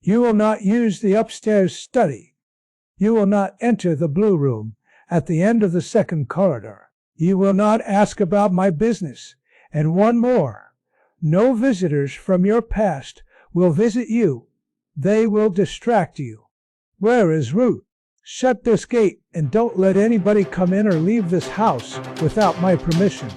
You will not use the upstairs study. You will not enter the blue room at the end of the second corridor. You will not ask about my business. And one more. No visitors from your past will visit you. They will distract you. Where is Ruth? Shut this gate and don't let anybody come in or leave this house without my permission.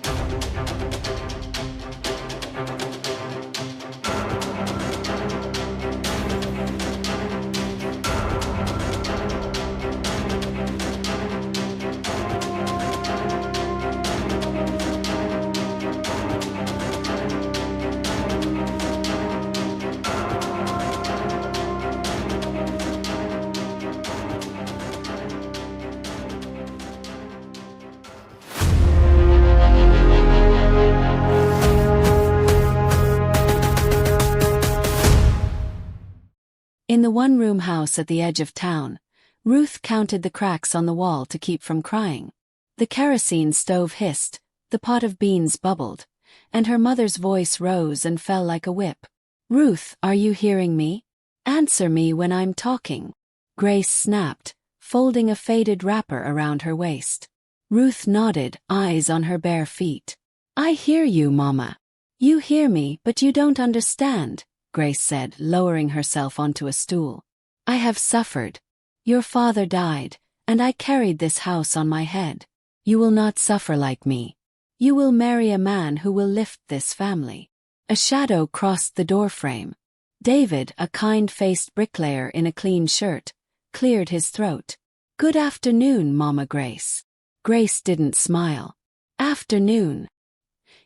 In the one-room house at the edge of town, Ruth counted the cracks on the wall to keep from crying. The kerosene stove hissed, the pot of beans bubbled, and her mother's voice rose and fell like a whip. "Ruth, are you hearing me? Answer me when I'm talking." Grace snapped, folding a faded wrapper around her waist. Ruth nodded, eyes on her bare feet. "I hear you, Mama. You hear me, but you don't understand," Grace said, lowering herself onto a stool. "I have suffered. Your father died, and I carried this house on my head. You will not suffer like me. You will marry a man who will lift this family." A shadow crossed the doorframe. David, a kind-faced bricklayer in a clean shirt, cleared his throat. "Good afternoon, Mama Grace." Grace didn't smile. "Afternoon."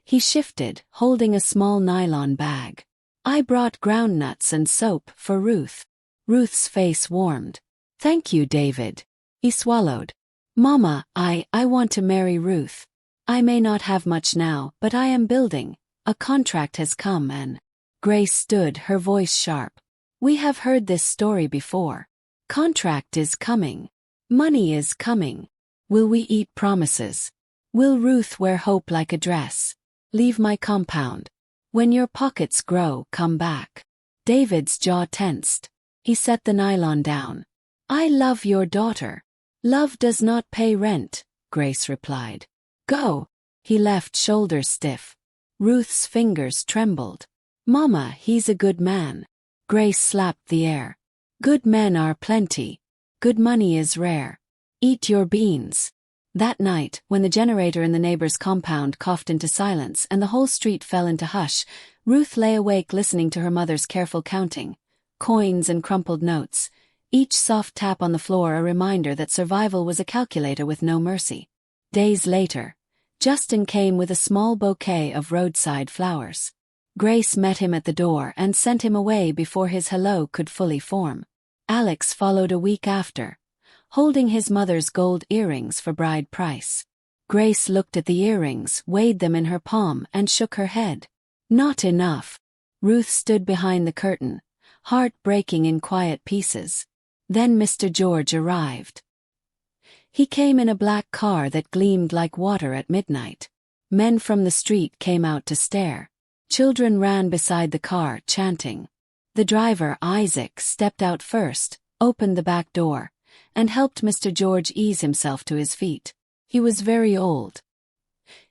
He shifted, holding a small nylon bag. "I brought groundnuts and soap for Ruth." Ruth's face warmed. "Thank you, David." He swallowed. "Mama, I want to marry Ruth. I may not have much now, but I am building. A contract has come and—" Grace stood, her voice sharp. "We have heard this story before. Contract is coming. Money is coming. Will we eat promises? Will Ruth wear hope like a dress? Leave my compound. When your pockets grow, come back." David's jaw tensed. He set the nylon down. "I love your daughter." "Love does not pay rent," Grace replied. "Go." He left, shoulders stiff. Ruth's fingers trembled. "Mama, he's a good man." Grace slapped the air. "Good men are plenty. Good money is rare. Eat your beans." That night, when the generator in the neighbor's compound coughed into silence and the whole street fell into hush, Ruth lay awake listening to her mother's careful counting. Coins and crumpled notes. Each soft tap on the floor a reminder that survival was a calculator with no mercy. Days later, Justin came with a small bouquet of roadside flowers. Grace met him at the door and sent him away before his hello could fully form. Alex followed a week after, holding his mother's gold earrings for bride price. Grace looked at the earrings, weighed them in her palm, and shook her head. Not enough. Ruth stood behind the curtain, heart breaking in quiet pieces. Then Mr. George arrived. He came in a black car that gleamed like water at midnight. Men from the street came out to stare. Children ran beside the car, chanting. The driver, Isaac, stepped out first, opened the back door, and helped Mr. George ease himself to his feet. He was very old.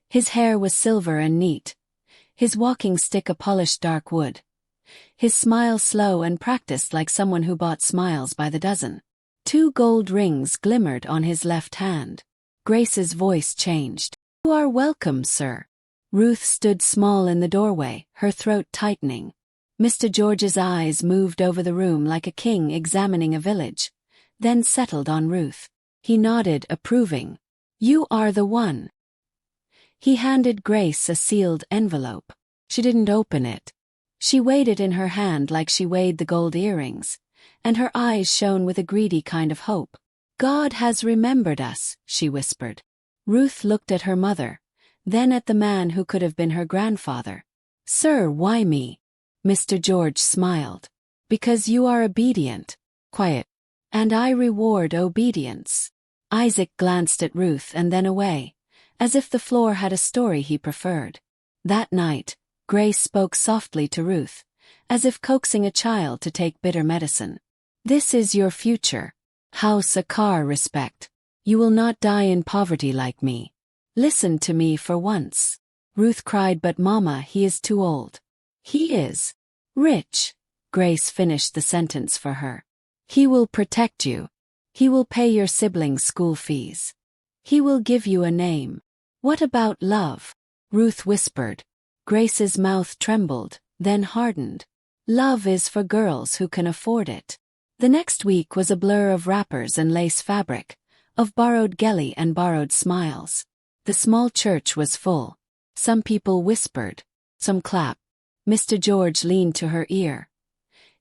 His hair was silver and neat, his walking stick a polished dark wood. His smile slow and practiced like someone who bought smiles by the dozen. 2 gold rings glimmered on his left hand. Grace's voice changed. "You are welcome, sir." Ruth stood small in the doorway, her throat tightening. Mr. George's eyes moved over the room like a king examining a village, then settled on Ruth. He nodded, approving. "You are the one." He handed Grace a sealed envelope. She didn't open it. She weighed it in her hand like she weighed the gold earrings, and her eyes shone with a greedy kind of hope. "God has remembered us," she whispered. Ruth looked at her mother, then at the man who could have been her grandfather. "Sir, why me?" Mr. George smiled. "Because you are obedient. Quiet. And I reward obedience." Isaac glanced at Ruth and then away, as if the floor had a story he preferred. That night, Grace spoke softly to Ruth, as if coaxing a child to take bitter medicine. This is your future. House, a car, respect. You will not die in poverty like me. Listen to me for once. Ruth cried, but Mama, he is too old. He is rich. Grace finished the sentence for her. He will protect you. He will pay your siblings' school fees. He will give you a name. What about love? Ruth whispered. Grace's mouth trembled, then hardened. Love is for girls who can afford it. The next week was a blur of wrappers and lace fabric, of borrowed gelly and borrowed smiles. The small church was full. Some people whispered, some clapped. Mr. George leaned to her ear,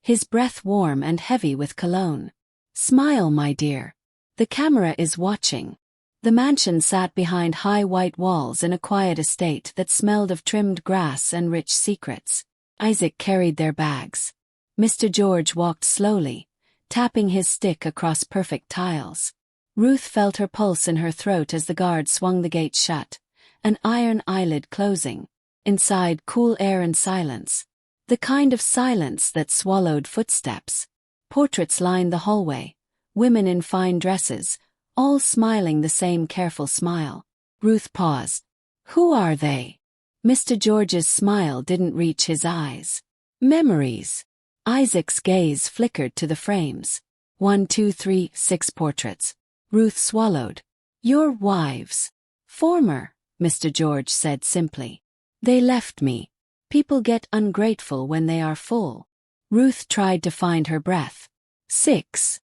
his breath warm and heavy with cologne. Smile, my dear. The camera is watching. The mansion sat behind high white walls in a quiet estate that smelled of trimmed grass and rich secrets. Isaac carried their bags. Mr. George walked slowly, tapping his stick across perfect tiles. Ruth felt her pulse in her throat as the guard swung the gate shut, an iron eyelid closing. Inside, cool air and silence. The kind of silence that swallowed footsteps. Portraits lined the hallway, women in fine dresses, all smiling the same careful smile. Ruth paused. Who are they? Mr. George's smile didn't reach his eyes. Memories. Isaac's gaze flickered to the frames. 1, 2, 3, 6 portraits. Ruth swallowed. Your wives. Former, Mr. George said simply. They left me. People get ungrateful when they are full. Ruth tried to find her breath. 6.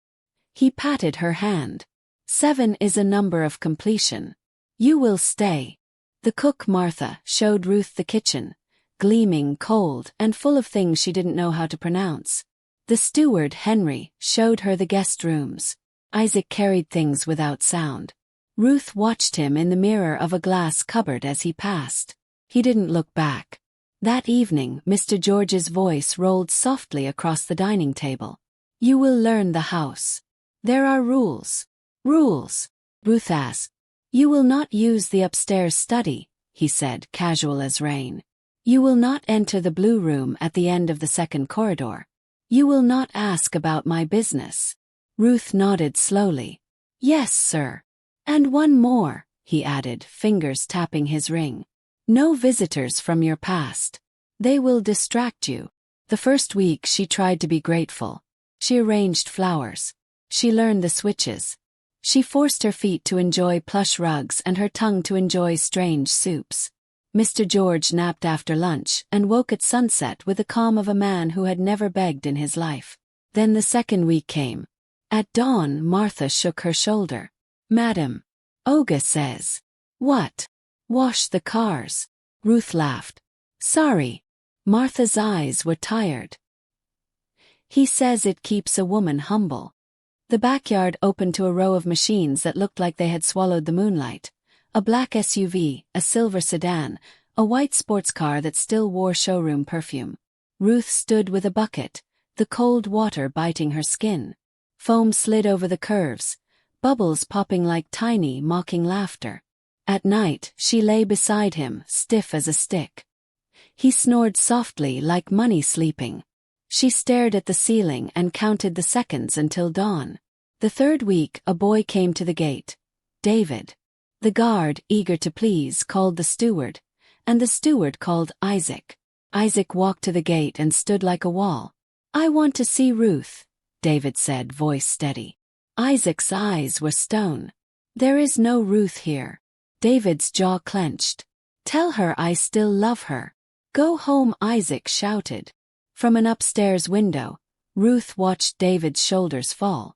He patted her hand. 7 is a number of completion. You will stay. The cook, Martha, showed Ruth the kitchen, gleaming, cold, and full of things she didn't know how to pronounce. The steward, Henry, showed her the guest rooms. Isaac carried things without sound. Ruth watched him in the mirror of a glass cupboard as he passed. He didn't look back. That evening, Mr. George's voice rolled softly across the dining table. You will learn the house. There are rules. Rules? Ruth asked. You will not use the upstairs study, he said, casual as rain. You will not enter the blue room at the end of the second corridor. You will not ask about my business. Ruth nodded slowly. Yes, sir. And one more, he added, fingers tapping his ring. No visitors from your past. They will distract you. The first week she tried to be grateful. She arranged flowers. She learned the switches. She forced her feet to enjoy plush rugs and her tongue to enjoy strange soups. Mr. George napped after lunch and woke at sunset with the calm of a man who had never begged in his life. Then the second week came. At dawn, Martha shook her shoulder. Madam, Olga says. What? Wash the cars. Ruth laughed. Sorry. Martha's eyes were tired. He says it keeps a woman humble. The backyard opened to a row of machines that looked like they had swallowed the moonlight. A black SUV, a silver sedan, a white sports car that still wore showroom perfume. Ruth stood with a bucket, the cold water biting her skin. Foam slid over the curves, bubbles popping like tiny, mocking laughter. At night, she lay beside him, stiff as a stick. He snored softly like money sleeping. She stared at the ceiling and counted the seconds until dawn. The third week, a boy came to the gate. David. The guard, eager to please, called the steward, and the steward called Isaac. Isaac walked to the gate and stood like a wall. I want to see Ruth, David said, voice steady. Isaac's eyes were stone. There is no Ruth here. David's jaw clenched. Tell her I still love her. Go home, Isaac shouted. From an upstairs window, Ruth watched David's shoulders fall.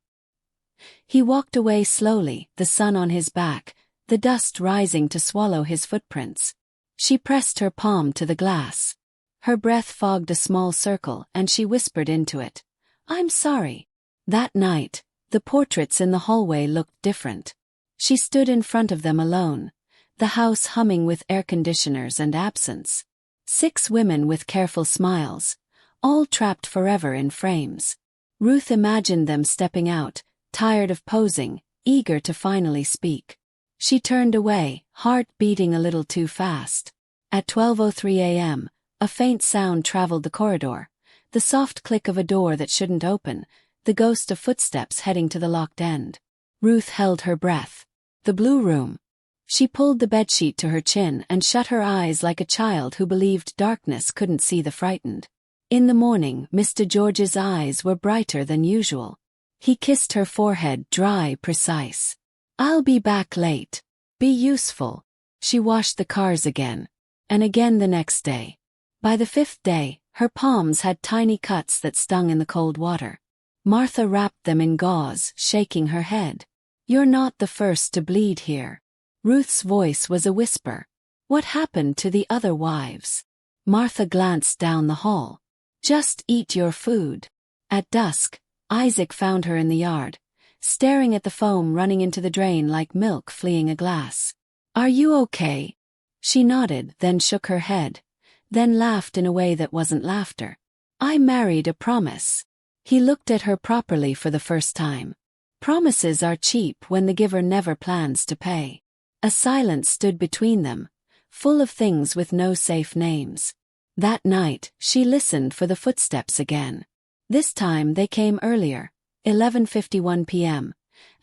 He walked away slowly, the sun on his back, the dust rising to swallow his footprints. She pressed her palm to the glass. Her breath fogged a small circle and she whispered into it. I'm sorry. That night, the portraits in the hallway looked different. She stood in front of them alone, the house humming with air conditioners and absence. 6 women with careful smiles, all trapped forever in frames. Ruth imagined them stepping out, tired of posing, eager to finally speak. She turned away, heart beating a little too fast. At 12:03 a.m., a faint sound traveled the corridor, the soft click of a door that shouldn't open, the ghost of footsteps heading to the locked end. Ruth held her breath. The blue room. She pulled the bedsheet to her chin and shut her eyes like a child who believed darkness couldn't see the frightened. In the morning, Mr. George's eyes were brighter than usual. He kissed her forehead, dry, precise. "I'll be back late. Be useful." She washed the cars again. And again the next day. By the 5th day, her palms had tiny cuts that stung in the cold water. Martha wrapped them in gauze, shaking her head. "You're not the first to bleed here." Ruth's voice was a whisper. "What happened to the other wives?" Martha glanced down the hall. "Just eat your food." At dusk, Isaac found her in the yard, staring at the foam running into the drain like milk fleeing a glass. "Are you okay?" She nodded, then shook her head, then laughed in a way that wasn't laughter. "I married a promise." He looked at her properly for the first time. Promises are cheap when the giver never plans to pay. A silence stood between them, full of things with no safe names. That night, she listened for the footsteps again. This time they came earlier, 11:51 p.m.,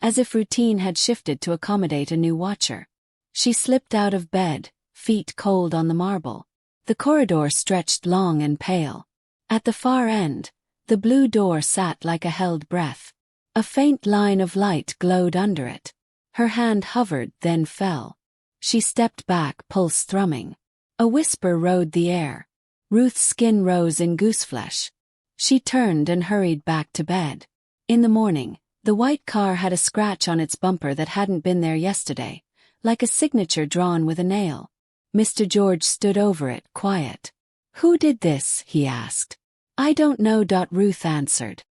as if routine had shifted to accommodate a new watcher. She slipped out of bed, feet cold on the marble. The corridor stretched long and pale. At the far end, the blue door sat like a held breath. A faint line of light glowed under it. Her hand hovered, then fell. She stepped back, pulse thrumming. A whisper rode the air. Ruth's skin rose in gooseflesh. She turned and hurried back to bed. In the morning, the white car had a scratch on its bumper that hadn't been there yesterday, like a signature drawn with a nail. Mr. George stood over it, quiet. "Who did this?" he asked. "I don't know," Ruth answered.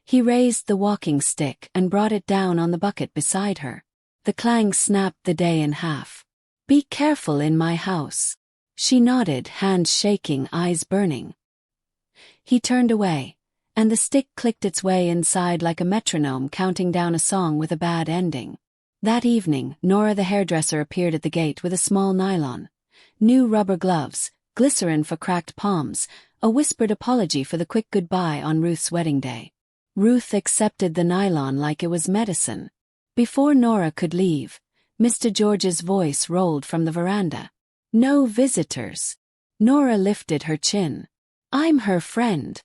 He raised the walking stick and brought it down on the bucket beside her. The clang snapped the day in half. "Be careful in my house." She nodded, hands shaking, eyes burning. He turned away, and the stick clicked its way inside like a metronome counting down a song with a bad ending. That evening, Nora the hairdresser appeared at the gate with a small nylon. New rubber gloves, glycerin for cracked palms, a whispered apology for the quick goodbye on Ruth's wedding day. Ruth accepted the nylon like it was medicine. Before Nora could leave, Mr. George's voice rolled from the veranda. "No visitors." Nora lifted her chin. "I'm her friend."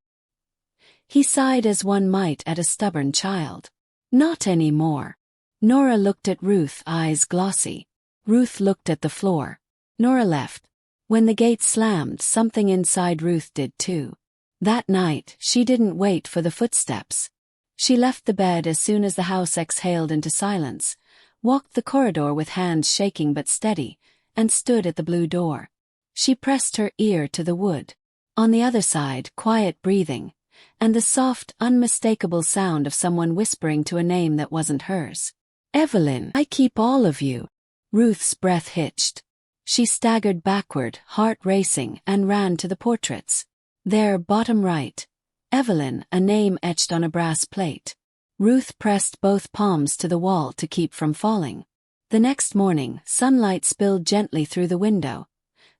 He sighed as one might at a stubborn child. "Not anymore." Nora looked at Ruth, eyes glossy. Ruth looked at the floor. Nora left. When the gate slammed, something inside Ruth did too. That night, she didn't wait for the footsteps. She left the bed as soon as the house exhaled into silence, walked the corridor with hands shaking but steady, and stood at the blue door. She pressed her ear to the wood. On the other side, quiet breathing, and the soft, unmistakable sound of someone whispering to a name that wasn't hers. "Evelyn, I keep all of you." Ruth's breath hitched. She staggered backward, heart racing, and ran to the portraits. There, bottom right, Evelyn, a name etched on a brass plate. Ruth pressed both palms to the wall to keep from falling. The next morning, sunlight spilled gently through the window.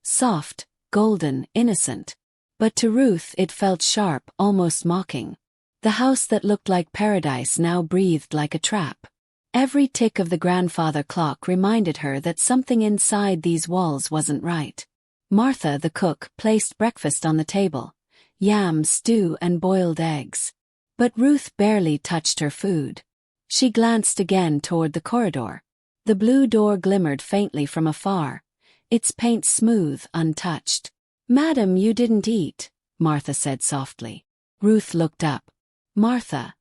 Soft, golden, innocent. But to Ruth it felt sharp, almost mocking. The house that looked like paradise now breathed like a trap. Every tick of the grandfather clock reminded her that something inside these walls wasn't right. Martha, the cook, placed breakfast on the table. Yam, stew, and boiled eggs. But Ruth barely touched her food. She glanced again toward the corridor. The blue door glimmered faintly from afar, its paint smooth, untouched. "Madam, you didn't eat," Martha said softly. Ruth looked up. "Martha.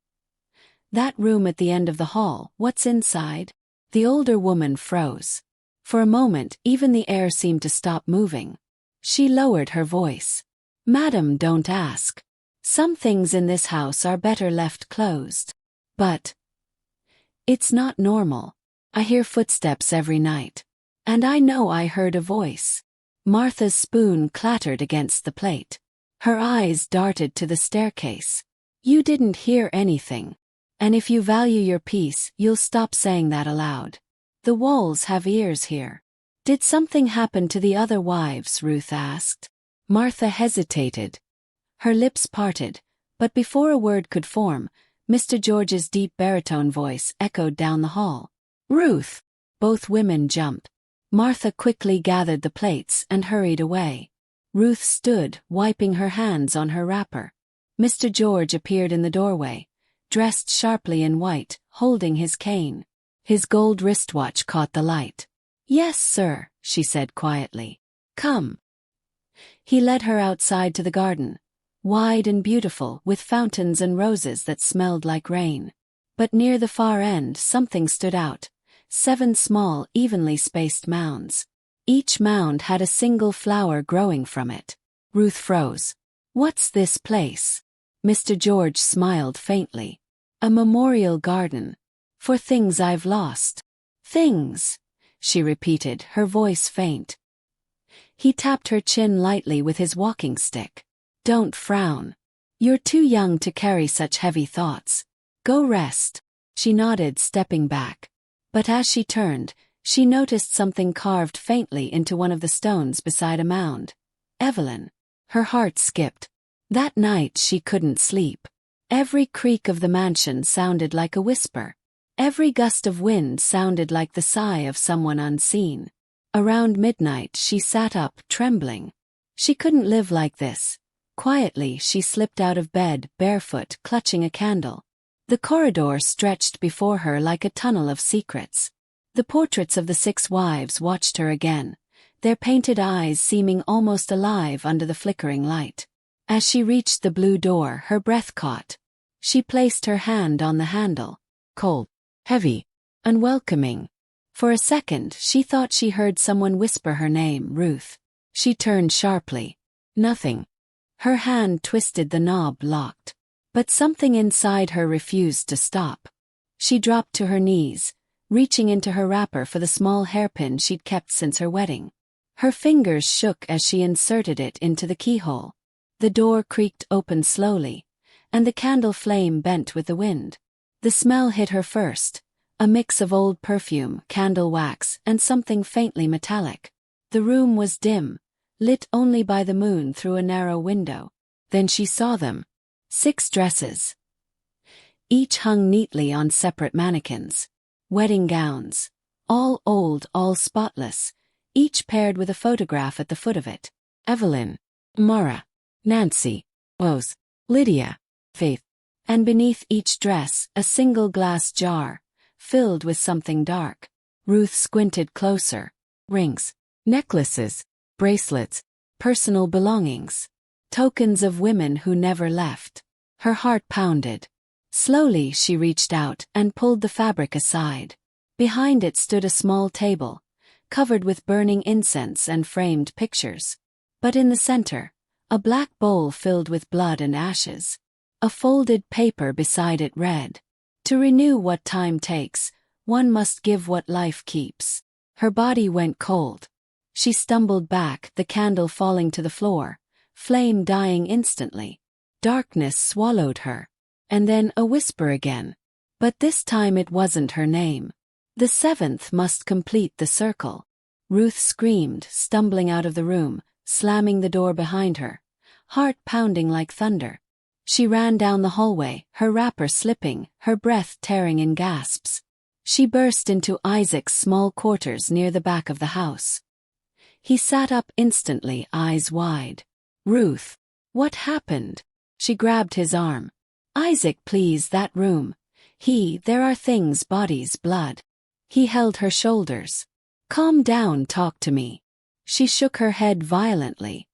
That room at the end of the hall, what's inside?" The older woman froze. For a moment, even the air seemed to stop moving. She lowered her voice. "Madam, don't ask. Some things in this house are better left closed. But it's not normal. I hear footsteps every night. And I know I heard a voice." Martha's spoon clattered against the plate. Her eyes darted to the staircase. "You didn't hear anything. And if you value your peace, you'll stop saying that aloud. The walls have ears here." "Did something happen to the other wives?" Ruth asked. Martha hesitated. Her lips parted, but before a word could form, Mr. George's deep baritone voice echoed down the hall. "Ruth!" Both women jumped. Martha quickly gathered the plates and hurried away. Ruth stood, wiping her hands on her wrapper. Mr. George appeared in the doorway, dressed sharply in white, holding his cane. His gold wristwatch caught the light. "Yes, sir," she said quietly. "Come." He led her outside to the garden, wide and beautiful, with fountains and roses that smelled like rain. But near the far end something stood out, 7 small, evenly spaced mounds. Each mound had a single flower growing from it. Ruth froze. "What's this place?" Mr. George smiled faintly. "A memorial garden. For things I've lost." "Things," she repeated, her voice faint. He tapped her chin lightly with his walking stick. "Don't frown. You're too young to carry such heavy thoughts. Go rest." She nodded, stepping back. But as she turned, she noticed something carved faintly into one of the stones beside a mound. Evelyn. Her heart skipped. That night she couldn't sleep. Every creak of the mansion sounded like a whisper. Every gust of wind sounded like the sigh of someone unseen. Around midnight she sat up, trembling. She couldn't live like this. Quietly she slipped out of bed, barefoot, clutching a candle. The corridor stretched before her like a tunnel of secrets. The portraits of the 6 wives watched her again, their painted eyes seeming almost alive under the flickering light. As she reached the blue door, her breath caught. She placed her hand on the handle. Cold, heavy, unwelcoming. For a second she thought she heard someone whisper her name, Ruth. She turned sharply. Nothing. Her hand twisted the knob, locked. But something inside her refused to stop. She dropped to her knees, reaching into her wrapper for the small hairpin she'd kept since her wedding. Her fingers shook as she inserted it into the keyhole. The door creaked open slowly, and the candle flame bent with the wind. The smell hit her first, a mix of old perfume, candle wax, and something faintly metallic. The room was dim, lit only by the moon through a narrow window. Then she saw them. 6 dresses. Each hung neatly on separate mannequins. Wedding gowns. All old, all spotless, each paired with a photograph at the foot of it. Evelyn, Mara, Nancy, Rose, Lydia, Faith. And beneath each dress, a single glass jar, filled with something dark. Ruth squinted closer. Rings, necklaces, bracelets, personal belongings. Tokens of women who never left. Her heart pounded. Slowly she reached out and pulled the fabric aside. Behind it stood a small table, covered with burning incense and framed pictures. But in the center, a black bowl filled with blood and ashes. A folded paper beside it read, "To renew what time takes, one must give what life keeps." Her body went cold. She stumbled back, the candle falling to the floor, flame dying instantly. Darkness swallowed her. And then a whisper again. But this time it wasn't her name. The 7th must complete the circle. Ruth screamed, stumbling out of the room, slamming the door behind her, heart pounding like thunder. She ran down the hallway, her wrapper slipping, her breath tearing in gasps. She burst into Isaac's small quarters near the back of the house. He sat up instantly, eyes wide. "Ruth, what happened?" She grabbed his arm. "Isaac, please, that room. There are things, bodies, blood." He held her shoulders. "Calm down, talk to me." She shook her head violently.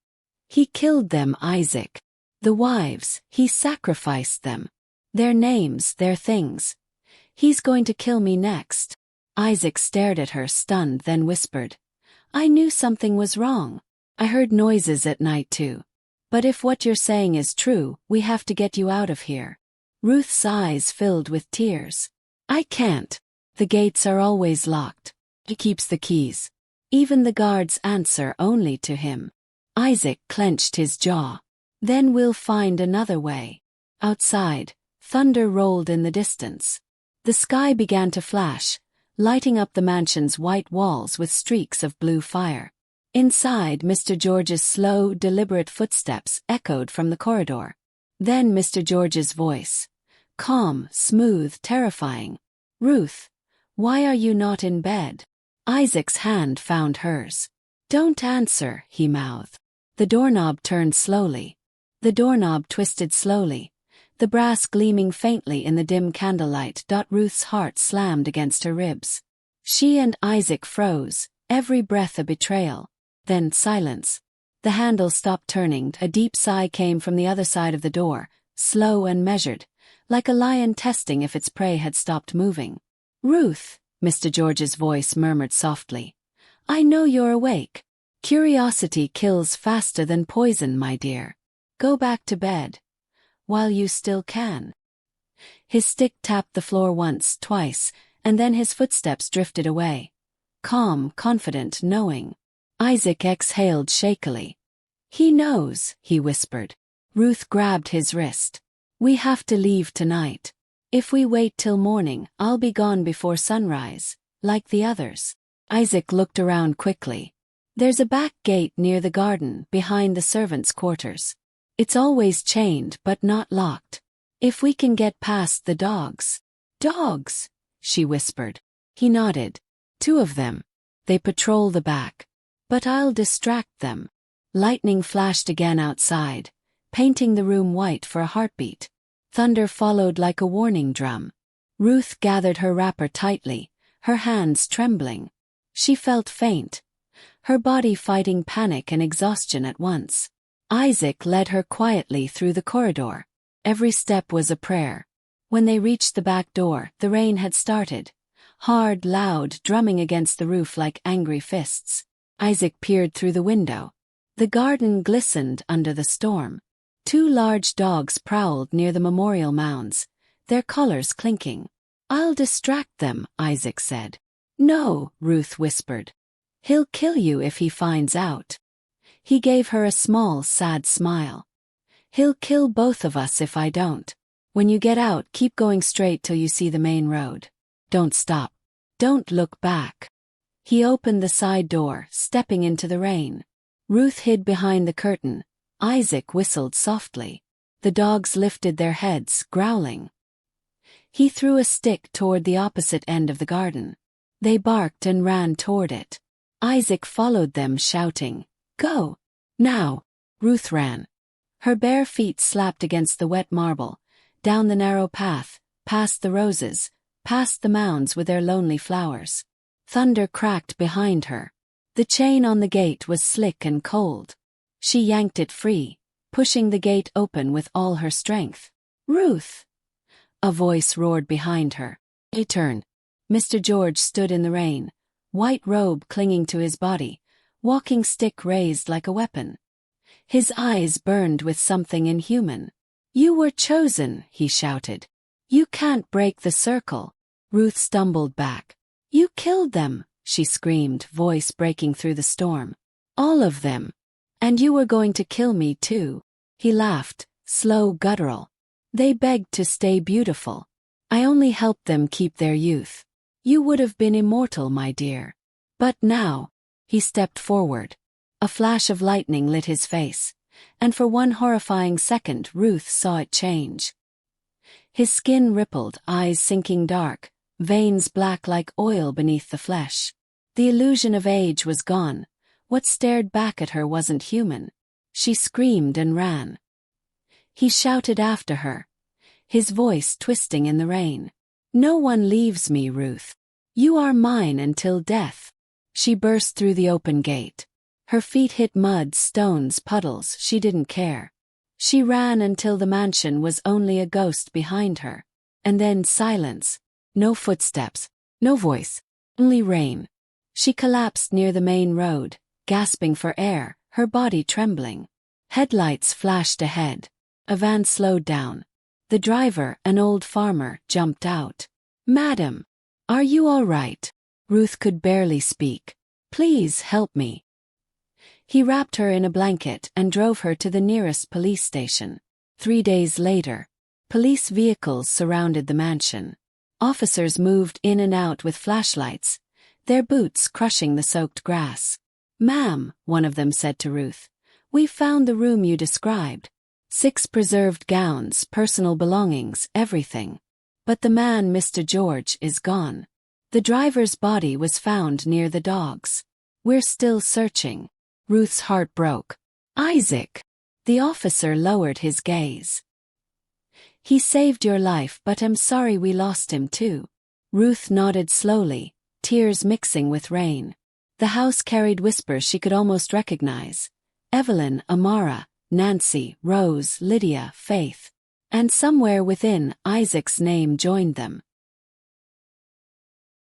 "He killed them, Isaac. The wives, he sacrificed them. Their names, their things. He's going to kill me next." Isaac stared at her, stunned, then whispered, "I knew something was wrong. I heard noises at night too. But if what you're saying is true, we have to get you out of here." Ruth's eyes filled with tears. "I can't. The gates are always locked. He keeps the keys. Even the guards answer only to him." Isaac clenched his jaw. "Then we'll find another way." Outside, thunder rolled in the distance. The sky began to flash, lighting up the mansion's white walls with streaks of blue fire. Inside, Mr. George's slow, deliberate footsteps echoed from the corridor. Then Mr. George's voice. Calm, smooth, terrifying. Ruth, why are you not in bed? Isaac's hand found hers. Don't answer, he mouthed. The doorknob turned slowly. The doorknob twisted slowly, the brass gleaming faintly in the dim candlelight. Ruth's heart slammed against her ribs. She and Isaac froze, every breath a betrayal. Then silence. The handle stopped turning. A deep sigh came from the other side of the door, slow and measured, like a lion testing if its prey had stopped moving. Ruth, Mr. George's voice murmured softly. I know you're awake. Curiosity kills faster than poison, my dear. Go back to bed. While you still can. His stick tapped the floor once, twice, and then his footsteps drifted away. Calm, confident, knowing. Isaac exhaled shakily. He knows, he whispered. Ruth grabbed his wrist. We have to leave tonight. If we wait till morning, I'll be gone before sunrise, like the others. Isaac looked around quickly. There's a back gate near the garden, behind the servants' quarters. It's always chained but not locked. If we can get past the dogs. Dogs, she whispered. He nodded. 2 of them. They patrol the back. But I'll distract them. Lightning flashed again outside, painting the room white for a heartbeat. Thunder followed like a warning drum. Ruth gathered her wrapper tightly, her hands trembling. She felt faint, her body fighting panic and exhaustion at once. Isaac led her quietly through the corridor. Every step was a prayer. When they reached the back door, the rain had started. Hard, loud, drumming against the roof like angry fists. Isaac peered through the window. The garden glistened under the storm. 2 large dogs prowled near the memorial mounds, their collars clinking. I'll distract them, Isaac said. No, Ruth whispered. He'll kill you if he finds out. He gave her a small, sad smile. He'll kill both of us if I don't. When you get out, keep going straight till you see the main road. Don't stop. Don't look back. He opened the side door, stepping into the rain. Ruth hid behind the curtain. Isaac whistled softly. The dogs lifted their heads, growling. He threw a stick toward the opposite end of the garden. They barked and ran toward it. Isaac followed them, shouting, Go! Now! Ruth ran. Her bare feet slapped against the wet marble, down the narrow path, past the roses, past the mounds with their lonely flowers. Thunder cracked behind her. The chain on the gate was slick and cold. She yanked it free, pushing the gate open with all her strength. Ruth! A voice roared behind her. He turned. Mr. George stood in the rain, white robe clinging to his body, walking stick raised like a weapon. His eyes burned with something inhuman. You were chosen, he shouted. You can't break the circle. Ruth stumbled back. You killed them, she screamed, voice breaking through the storm. All of them. And you were going to kill me too. He laughed, slow, guttural. They begged to stay beautiful. I only helped them keep their youth. You would have been immortal, my dear. But now, he stepped forward. A flash of lightning lit his face, and for one horrifying second Ruth saw it change. His skin rippled, eyes sinking dark, veins black like oil beneath the flesh. The illusion of age was gone. What stared back at her wasn't human. She screamed and ran. He shouted after her, his voice twisting in the rain. No one leaves me, Ruth. You are mine until death. She burst through the open gate. Her feet hit mud, stones, puddles. She didn't care. She ran until the mansion was only a ghost behind her. And then silence. No footsteps. No voice. Only rain. She collapsed near the main road, gasping for air, her body trembling. Headlights flashed ahead. A van slowed down. The driver, an old farmer, jumped out. Madam, are you all right? Ruth could barely speak. Please help me. He wrapped her in a blanket and drove her to the nearest police station. 3 days later, police vehicles surrounded the mansion. Officers moved in and out with flashlights, their boots crushing the soaked grass. "Ma'am," one of them said to Ruth, "we found the room you described. 6 preserved gowns, personal belongings, everything. But the man, Mr. George, is gone. The driver's body was found near the dogs. We're still searching." Ruth's heart broke. "Isaac!" The officer lowered his gaze. "He saved your life, but I'm sorry we lost him too." Ruth nodded slowly, tears mixing with rain. The house carried whispers she could almost recognize. Evelyn, Amara, Nancy, Rose, Lydia, Faith. And somewhere within, Isaac's name joined them.